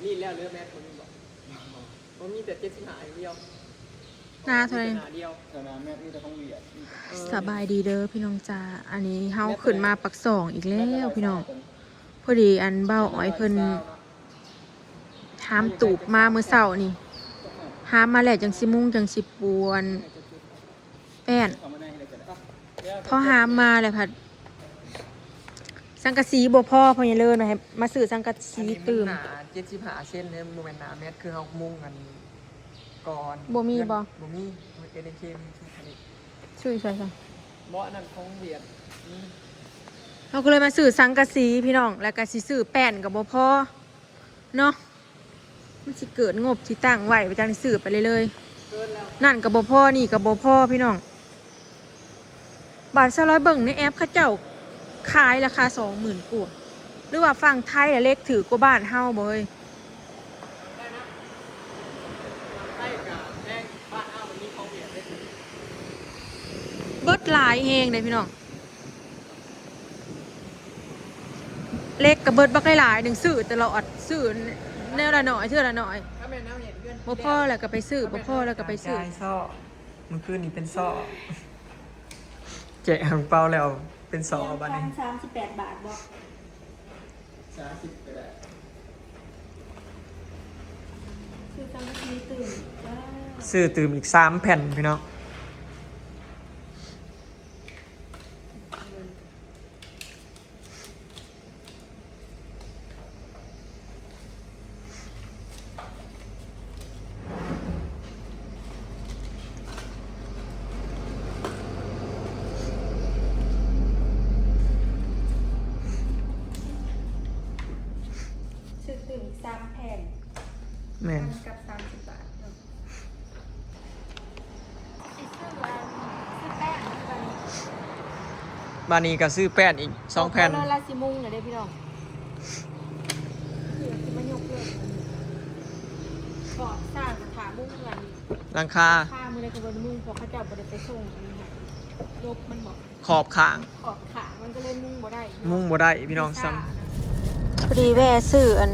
นี่แล้วเรือแมทคนนี้บอกมันมีแต่75อย่างเดียวหน้าเท่าไหร่ เดียว สนามแม่นี่จะต้องเวียด สบายดีเด้อพี่น้องจ้าอันนี้เฮาขึ้นมาปักสองอีกแล้วพี่น้องพอดีอันเบ้าอ้อยเพิ่นหามตูบมาเมื่อเช้านี่หามมาแล้วจังสิมุ่งจังสิปวนแป้นพอหามมาแล้วผัดสังกะสีบ่พอพออย่าเลิศมาให้มาซื้อสังกะสีตื่ม75เส้นเนี่ยโมเมนต์หนาเมตรคือเขามุ่งกันก่อน บ่มีบ่ บ่มีมันเป็นเคมีทุกชนิด ช่วยใช่ เบาะนั่นของเวียดนี่ เราก็เลยมาซื้อสังกะสีพี่น้องแล้วก็สิซื้อแป้นกับบ่พอเนาะมันสิเกิดงบที่ตั้งไว้ไปจังซื้อไปเลย เกินแล้ว นั่นกับบ่พอนี่กับบ่พอพี่น้องบาท200เบิ่งในแอปเขาเจ้าขายราคา 20,000 กว่าหรือว่าฝั่งไทยอะเลขถือกว่าบ้านเฮาบ่เอ้ย ใช่กับแห้งบ้านอ้าวมันมีของเวียดเลย เบิดหลายแฮงเด้พี่น้องเลขก็เบิดบักหลายๆหนึงซื้อตลอดซื้อแนวละหน่อยเทื่อละหน่อย ถ้าแม่น้ำเห็นเพื่อน บ่พอแล้วก็ไปซื้อบ่พอแล้วก็ไปซื้อ ซ่อมันคือนี่เป็นซ่อแกะหางเปาแล้วเป็นซ่อบ้านนี้ 38 บาทบ่ 30ไปแล้ว คือสังกะสีตื่นจ้า ซื้อตื่มอีก3แผ่นพี่น้องซื้อตื่นอีก3แผ่น แม่น กับ30 บาทเนาะสิซื้อแป้งไป บ้านนี้ก็ซื้อแป้นอีก2แผ่น เอาละสิมุงเดี๋ยวได้พี่น้องเดี๋ยวสิมายกเลิกก่อสร้างถามุงเงิน หลังคา ค่ามือได้กระบวนมุงเพอเขาเจ้าบ่ได้ไปส่งอันนี้ให้ยกมันบอก ขอบข้าง ขอบขามันก็เลยมุงบ่ได้ มุ่งบ่ได้พี่น้องซ้ พอดีแว่ซื้ออัน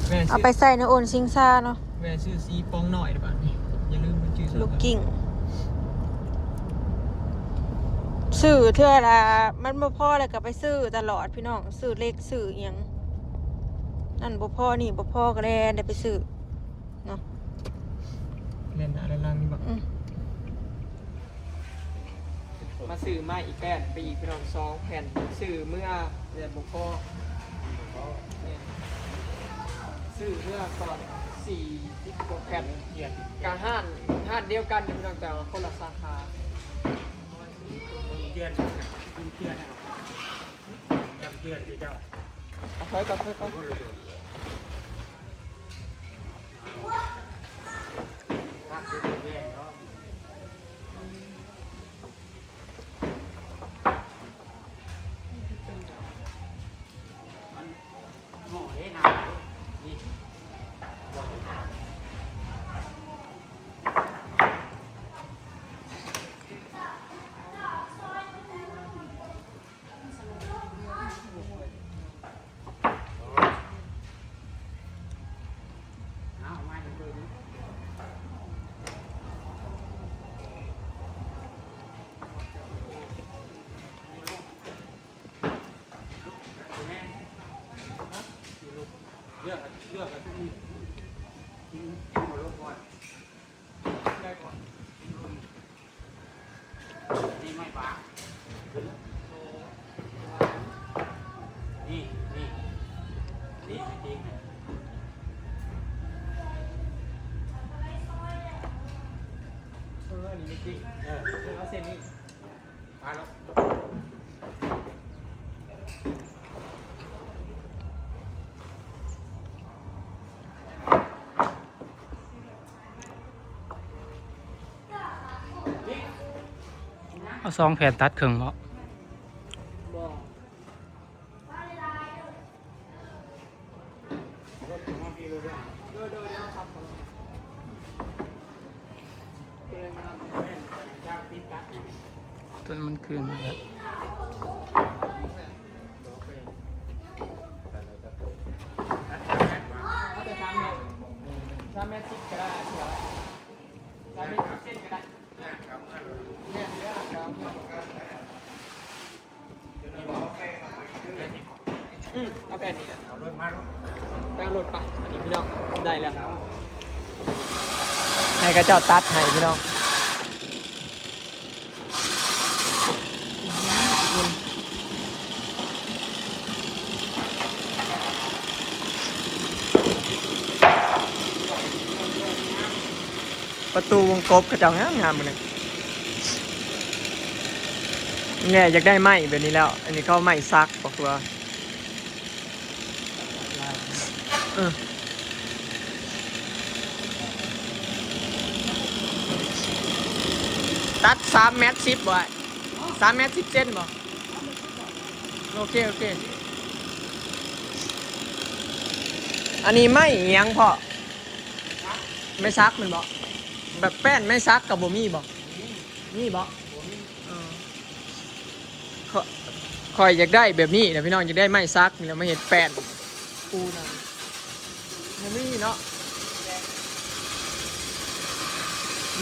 ำแม่ เอาไปใส่ในโอนซิงซ่าเนาะ แม่ชื่อซีปองหน่อยดีกว่าอย่าลืมมันชื่อ ลูกกิ้งซื้อเทื่อละมันบ่พอแล้วก็ไปซื้อตลอดพี่น้องซื้อเลขซื้ออิหยังนั่นบ่พอนี่บ่พอก็เลยได้ไปซื้อเนาะ เล่นอะไรล่างนี่บ้าง อืม มาซื้อมาอีกแป้นไปอีกพี่น้อง2แผ่นซื้อเมื่อเดือนบุกพ่อเนี่ยซื้อเมื่อก่อน4-6แผ่นกาห้านเดียวกันพี่น้องแต่ว่าคนละสาขาเดือนที่เจ้าเอาค่อยก่อนอันนี้ไม่จริงเอาเส้นนี้มาแล้ว เอา2แผ่นตัดครึ่งบ่ บอกเดี๋ยวครับ ต้นมันคืนแล้ว เ 3 เมตร 10ก็ได้เสีย3 เมตร 10 เส้นก็ได้เนี่ยเดี๋ยวเอาแผ่นนี้เอารถมาไปเอารถไปอันนี้พี่น้องได้แล้วให้กระเจ้าตัดให้พี่น้องประตูวงกบกระเจ้างามๆเลยเนี่ยอยากได้ไม้แบบนี้แล้ว อันนี้เขาไม้ซักบอกตัวตัด3 เมตร 10บ่3 เมตร 10 เซนบ่โอเคอันนี้ไม่ยังพอไม่ซักมันบ่แบบแป้นไม่ซักกับบ่มีบ่นี่บ่คอยอยากได้แบบนี้นะพี่น้องอยากได้ไม้ซักนี่แล้วไม่เห็นแป้นปูนะบ่มีเนาะ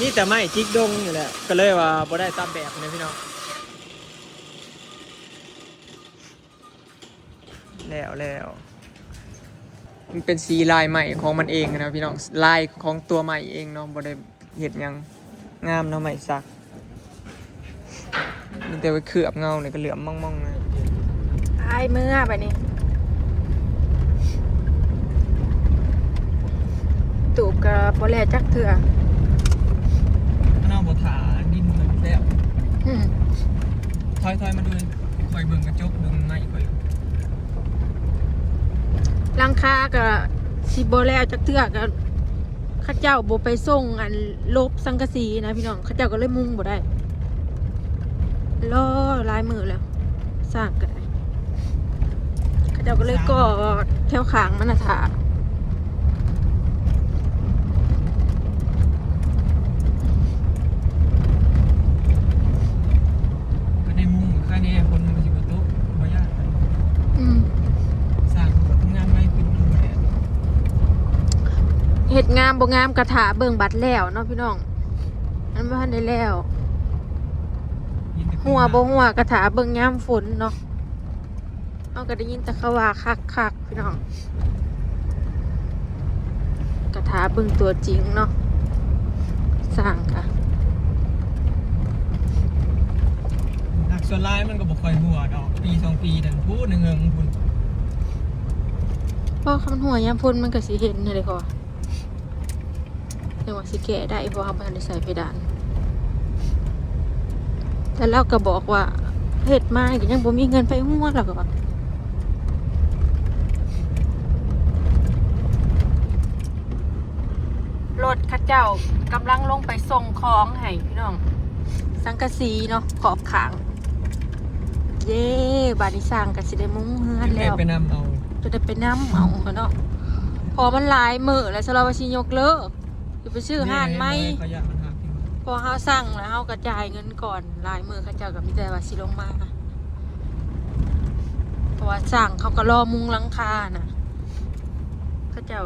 นี่แต่ไม้จิกดงอยู่แหละก็เลยว่าบ่ได้ตามแบบนะพี่น้องแล้วมันเป็นสีลายใหม่ของมันเองนะพี่น้องลายของตัวใหม่เองเนาะบ่ได้เห็ดยังงามเนาะใหม่ซักมีแต่ไว้เคลือบเงาเนี่ยก็เหลือมมองๆนะ ไอ้เมื่อไปนี่ตูบกับโปแลจักเถื่อ มันเอาบ่ถาดินมันแล้วถอยมาดูคอยเบิ่งกระจกเบิ่งไม้คอย ลังคากับสิโบแล้วจักเถื่อกับข้าเจ้าโบไปส่งอันลบสังกะสีนะพี่น้องข้าเจ้าก็เลยมุ่งบ่ได้ล่อลายมือแล้วสร้างกันข้าเจ้าก็เลยก่อแถวขางมันนะถา ก็ได้มุ่งค่านี้คนมันสิบ่ตกบ่ยากสร้างบ่ทำงานไม่ขึ้นดูแล เห็ดงามบ่งามกระถาเบิ่งบัดแล้วเนาะพี่น้องอันบ่ทันได้แล้วหัวบ่หัวกระถาเบิ่งยามฝนเนาะเอาก็ได้ยินแต่เขาว่าคักๆพี่น้องกระถาเบิ่งตัวจริงเนาะสร้างค่ะ หักส่วนลายมันก็บ่ค่อยหัวดอกปี2 ปีดันพูดเงิงพุ่น เพราะคำหัวยามฝนมันก็สิเห็นเลยพอเรียกว่าสิแก้ได้เพราะเขาบ่ทันได้ใส่เพดานแต่เราก็บอกว่าเฮ็ดมาก็ยังบ่มีเงินไปหัวแล้วก็รถข้าเจ้ากำลังลงไปส่งของให้พี่น้องสังกะสีเนาะขอบขางเย้บาดนี้สร้างก็สิได้มุ้งเฮือนแล้ว ไปนำเอา จะได้ไปน้ำเอาเนาะพอมันหลายมื้อแล้วสำหรับว่าสิยกเลิกจะไปซื้อห่านไหม ขยะมันหัก พอเฮาสั่งแล้วเฮากระจายเงินก่อนหลายมื้อเขาเจ้าก็มีแต่ว่าสิลงมาเพราะว่าสั่งเขาก็รอมุงหลังคาน่ะเขาเจ้า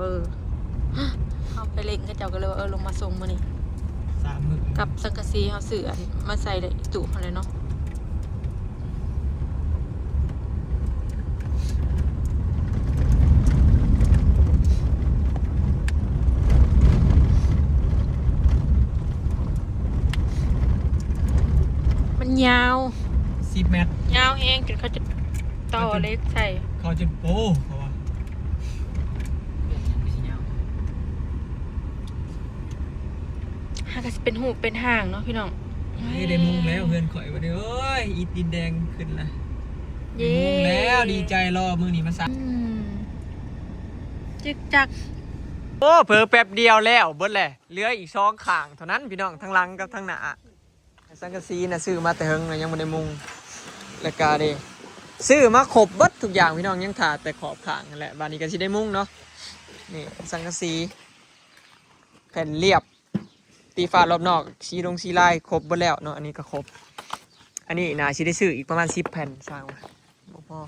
เอาไปเล็งเขาเจ้าก็เลยว่าลงมาส่งมื้อนี้ 3 มื้อ กับสังกะสีเฮาซื้ออันมาใส่ในตู้เฮาเลยเนาะมันยาว10 เมตร ยาวแฮงจนเขาจะต่อเล็กใส่ เขาจนโป้เขาว่าหากจะเป็นหูเป็นห่างเนาะพี่น้อง ได้มุงแล้วเพื่อนข่อยว่าเด้อเอ้ยอีดินแดงขึ้นละมุ เย้ งแล้วดีใจรอมือนี้มาซัก จึกจัก โอ้เผลอแป๊บเดียวแล้วเบิดแหละเหลืออีก2ข้างเท่านั้นพี่น้องทั้งหลังกับทั้งหน้าสังกะสีน่ะซื้อมาแต่เฮิงยังบ่ได้มุงแล้วก็เด้ซื้อมาครบเบิดทุกอย่างพี่น้องยังขาดแต่ขอบข้างนั่นแหละบัดนี้ก็สิได้มุงเนาะนี่สังกะสีแผ่นเรียบตีฟ้ารอบนอกสีลายครบเบิดแล้วเนาะอันนี้ก็ครบอันนี้น่าสิได้ซื้ออีกประมาณ10 แผ่นสร้างมาบ่พอ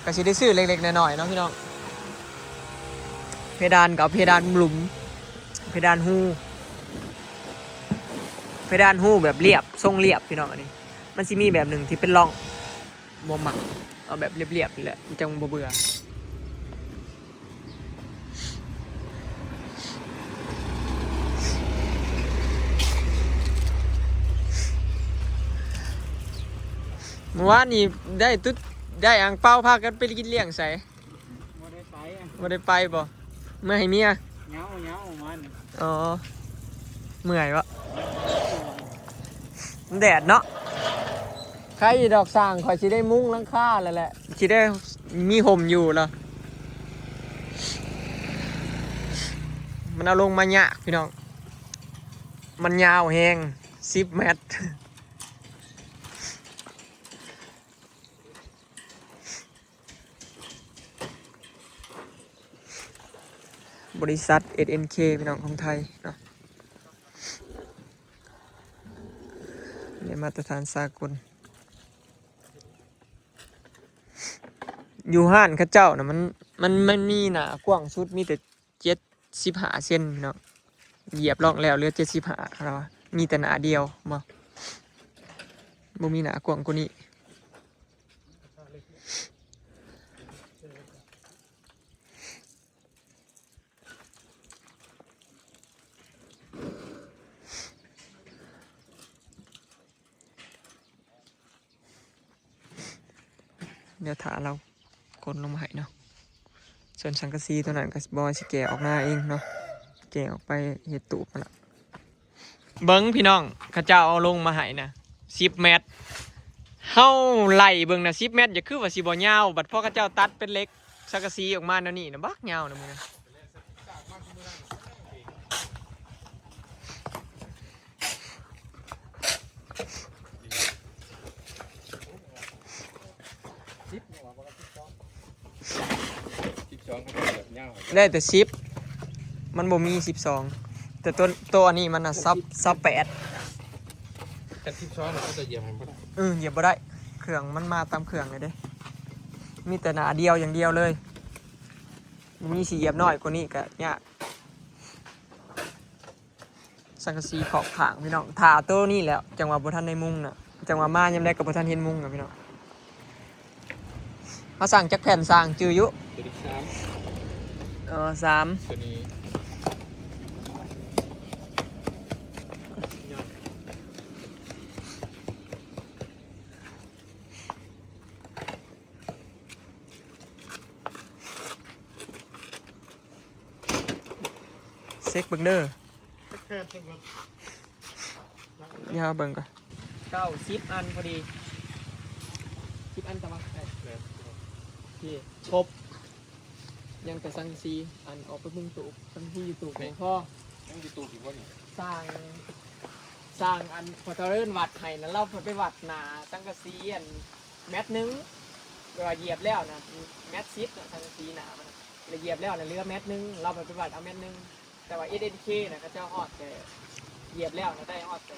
ก็สิได้ซื้อเล็กๆน้อยๆเนาะพี่น้อง เพดานกับเพดานหลุมเพดานหูเพดานหูแบบเรียบทรงเรียบพี่น้องอันนี้มันสิมีแบบหนึ่งที่เป็นร่องบ่มักเอาแบบเรียบๆนี่แหละมันจังบ่เบื่อเมื่อวานนี้ได้อังเป้าพากันไปกินเลี้ยงใส่ บ่ได้ไปอ่ะ บ่ได้ไปบ่เมื่อให้เมีย เหงามัน อ๋อเมื่อยวะมันแดดเนาะใครดอกสร้างคอยสิได้มุ้งหลังคาแล้วแหละสิได้มีห่มอยู่แล้วมันเอาลงมายากพี่น้องมันยาวแฮง10 เมตรบริษัท SNK พี่น้องของไทยเนาะในมาตรฐานสากลอยู่ห้านเข้าเจ้านะมันมีหนากว้างสุดมีแต่75 เซนพี่น้องเหยียบล่องแล้วเหลือ75ครับมีแต่หนาเดียวบ่มีหนากว้างกว่านี้เดี๋ยวถาเรากดลงมาให้เนาะส่วนสังกะสีตัวนั้นก็บอยสิแกะออกหน้าเองเนาะแกะออกไปเฮ็ดตูบมันละเบิ้งพี่น้องข้าเจ้าเอาลงมาให้นะ10 เมตรเฮาไล่เบิ่งนะ10 เมตรอย่าคือว่าสิบ่ยาวบัดพอข้าเจ้าตัดเป็นเล็กสังกะสีออกมาแนวนี้นะบักยาวนะมึงนะได้แต่10มันบ่มี12แต่ตัวอันนี้มันน่ะ28 แต่12เขาจะเหยียบมันบ่ได้ เหยียบบ่ได้เครื่องมันมาตามเครื่องเลยเด้มีแต่หนาเดียวอย่างเดียวเลยมีสีเหยียบน้อยกว่านี้ก็ยากสังกะสีขอบผางพี่น้องถ่าตัวนี้แล้วจังหวะบ่ทันในมุงน่ะจังหวะมายังได้กับบ่ทันเห็นมุงน่ะพี่น้องเขาสั่งจักแผ่นสั่งจื้ออยู่ ตัวที่3ตัวนี้ เซ็กเบิ่งเด้อยาวเบิ่งก่อน10 อันพอดี10 อันตะวักได้พี่ครบยังแต่สังกะสีอันออกไปพึ่งตูบสังกะสีอยู่ตูบของพ่อ ยังอยู่ตู้อีกบ่นี่ สร้างอันพอตะเริ่นวัดให้นะเราไปวัดหนาสังกะสีอันแมตนึงเวลาเหยียบแล้วนะแมตซิปนะสังกะสีหนามันเลยเหยียบแล้วนะเหลือแมตนึงเราไปวัดเอาแมตนึงแต่ว่า SNK นะก็เจ้าฮอดแต่เหยียบแล้วนะได้ฮอดแต่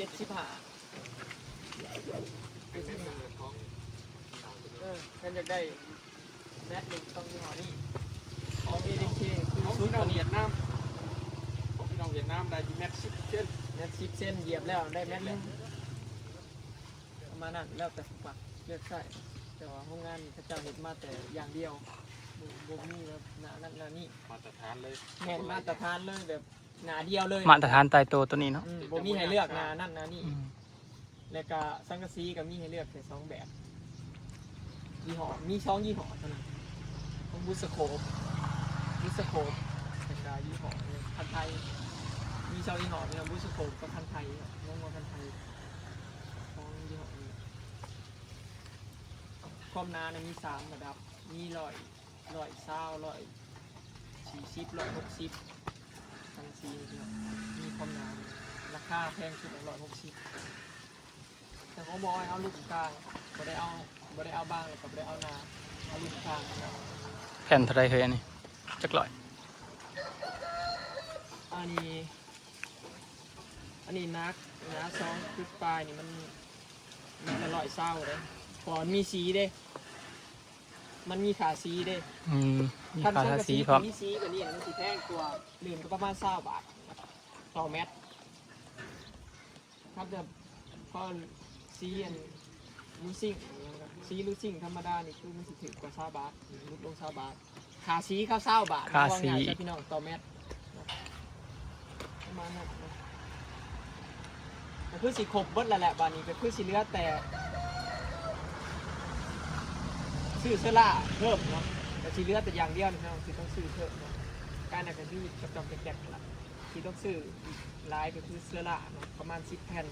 75ท่านจะได้แมตนึงต้องยี่ห้อนี้ของ SNK คือ ของ ชุด พี่น้ ตั อ ว ง นี้ เวียดนามของพี่น้องเวียดนามได้อยู่แมตช์10 เส้น แมต10 เส้นเหยียบแล้วได้แมตนึงประมาณนั้นแล้วแต่ฝักเลือกใส่แต่ว่าโรงงานเขาเจ้าเห็นมาแต่อย่างเดียวบ่มีแบบหนานั่นหนานี่ มาตรฐานเลย แม่นมาตรฐานเลยแบบหนาเดียวเลย มาตรฐานตายตัวตัวนี้เนาะ บ่มีให้เลือกหนานั่นหนานี่แล้วก็สังกะสีก็มีให้เลือกแค่2 แบบยี่ห้อมี2 ยี่ห้อเท่านั้นของบุสโคปแล้วก็ยี่ห้อพันไทยมี2 ยี่ห้อเป็นบุสโคปกับพันไทยน้องว่าพันไทยของยี่ห้อนี้ความหนาเนี่ยมี3 ระดับมี120 140 160สังกะสีมีความหนาราคาแพงสุด160แต่เขาบอกให้เอาลูกกลางบ่ได้เอาบางแล้วก็บ่ได้เอาหนาเอาลูกกลางนะ แผ่นเท่าไรเฮ้ยอันนี้จักร้อย อันนี้นัก2 จุดปลายนี่มันอร่อยเศร้าเลยก่อนมีสีเด้ มันมีขาซีเด้ มีค่าทาสีพร้อม มีซีกับนี่มันสีแพงกว่าลืมก็ประมาณ20 บาทต่อเม็ดครับจะก็ซีอันลูซิ่งซีลูซิ่งธรรมดานี่คือมันสิถือกว่า20 บาทลดลง20 บาทขาซีเข้า20 บาท ค่าสี ว่ง่ยๆพี่น้องต่อเม็ดประมาณนั้นนะก็คือสีครบเบิดแล้วแหละบานนี้ก็คือสีเหลือแต่ซื้อเสื้อล่าเพิ่มเนาะแต่สีเหลือแต่อย่างเดียวนี่พี่น้องคือต้องซื้อเพิ่มเนาะการไหนก็คือจำแจกๆละที่ต้องซื้ออีกลายก็คือเสื้อล่าเนาะประมาณ10 แผ่น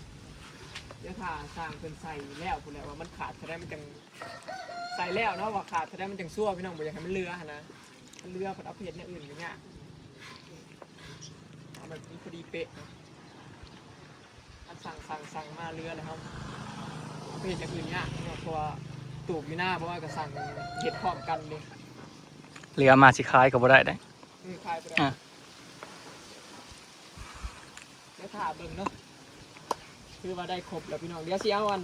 เดี๋ยวถ้าสร้างเป็นใส่แล้วพูดแล้วว่ามันขาดจะได้มันจังใส่แล้วเนาะว่าขาดจะได้มันจังซั่วพี่น้องบ่อยากให้มันเลือนะมันเลือเพิ่นเอาไปเฮ็ดอย่างอื่นอย่างเงี้ยเอาแบบนี้พอดีเป๊ะเนาะอันสั่งมาเลือเลยครับเอาไปเฮ็ดอย่างอื่นเนี่ยเนาะเพราะว่าตูบอยู่หน้าเพราะว่าก็สั่งเฮ็ดพร้อมกันเลย เหลือมาสิขายก็บ่ได้ได้ คลายไปแล้ว อ่ะ แล้วถ่าเบิ่งเนาะคือว่าได้ครบแล้วพี่น้องเดี๋ยวสิเอาอัน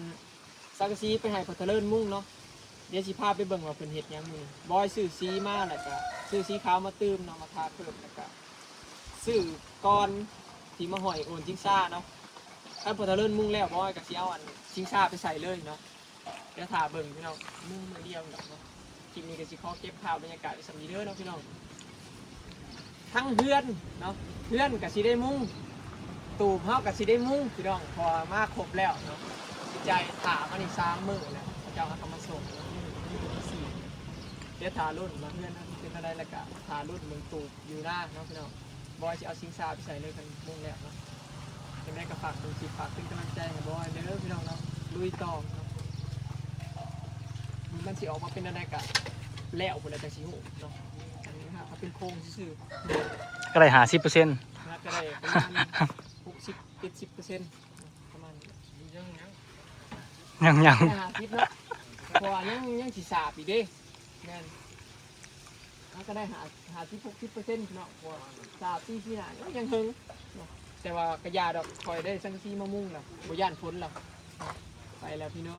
สังกะสีไปให้พอเทเลินมุ่งเนาะเดี๋ยวสิพาไปเบิ่งว่าเพิ่นเฮ็ดหยังมื้อบอยซื้อสีมาแล้วก็ซื้อสีขาวมาตื้มเนาะมาทาเพิ่มแล้วก็ซื้อก้อนที่มาห้อยโอนจิงซ่าเนาะถ้าพอเทเลินมุ่งแล้วบอยก็สิเอาอันจิงซ่าไปใส่เลยเนาะเดี๋ยวถ่าเบิ่งพี่น้องมุ่งมือเดียวเนาะคลิปนี้ก็สิขอเก็บภาพบรรยากาศไว้สำนี้เด้อเนาะพี่น้องทั้งเฮือนเนาะเฮือนก็สิได้มุ่งตูบเฮาก็สิได้มุ่งพี่น้องพอมาครบแล้วเนาะดีใจถามอันนี้3 มื้อแล้วพระเจ้าเอามาส่งเนาะที่4เดี๋ยวถารุ่นมาเฮือนนะเป็นอะไรแล้วก็ถารุ่นเมืองตูบอยู่หน้าเนาะพี่น้องบอยสิเอาชิงซาไปใส่เลยกันมุ่งแล้วเนาะยังได้ก็ฝากดูสิฝากเป็นกำลังใจให้บอยเด้อพี่น้องเนาะลุยต่อเนาะมันสิออกมาเป็นอะไรกันแล้วพุ่นแล้วจังสิฮู้เนาะอันนี้ฮะเอาเป็นโครงซื่อๆ ก็ได้50% น่าจะได้ประมาณ60-70%ประมาณนี้ยัง ยัง หาทิพย์เนาะเพราะว่ายังสิสาบอีกเด้แม่นแล้วก็ได้หาที่60%เนาะเพราะว่าสาบที่หน้ายังเฮิงเนาะแต่ว่ากระยาดอกคอยได้สังกะสีมะมุ่งล่ะบ่ย่านฝนล่ะไปแล้วพี่น้อง